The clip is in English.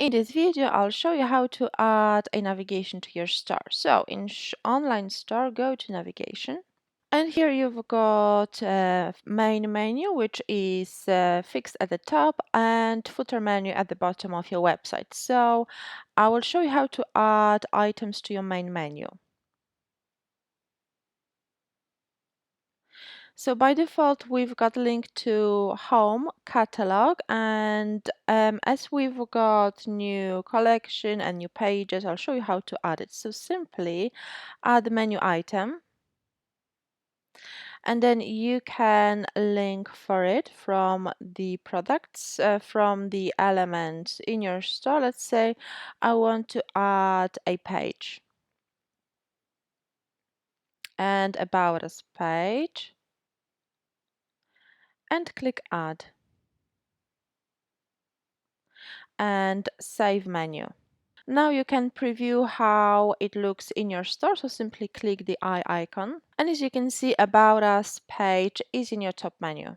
In this video, I'll show you how to add a navigation to your store. So in online store, go to navigation. And here you've got main menu, which is fixed at the top, and footer menu at the bottom of your website. So I will show you how to add items to your main menu. So by default, we've got link to home, catalog, and as we've got new collection and new pages, I'll show you how to add it. So simply add the menu item, and then you can link for it from the products, from the elements in your store. Let's say I want to add a page and about us page, and click add and save menu. Now you can preview how it looks in your store, so simply click the eye icon. And as you can see, About Us page is in your top menu.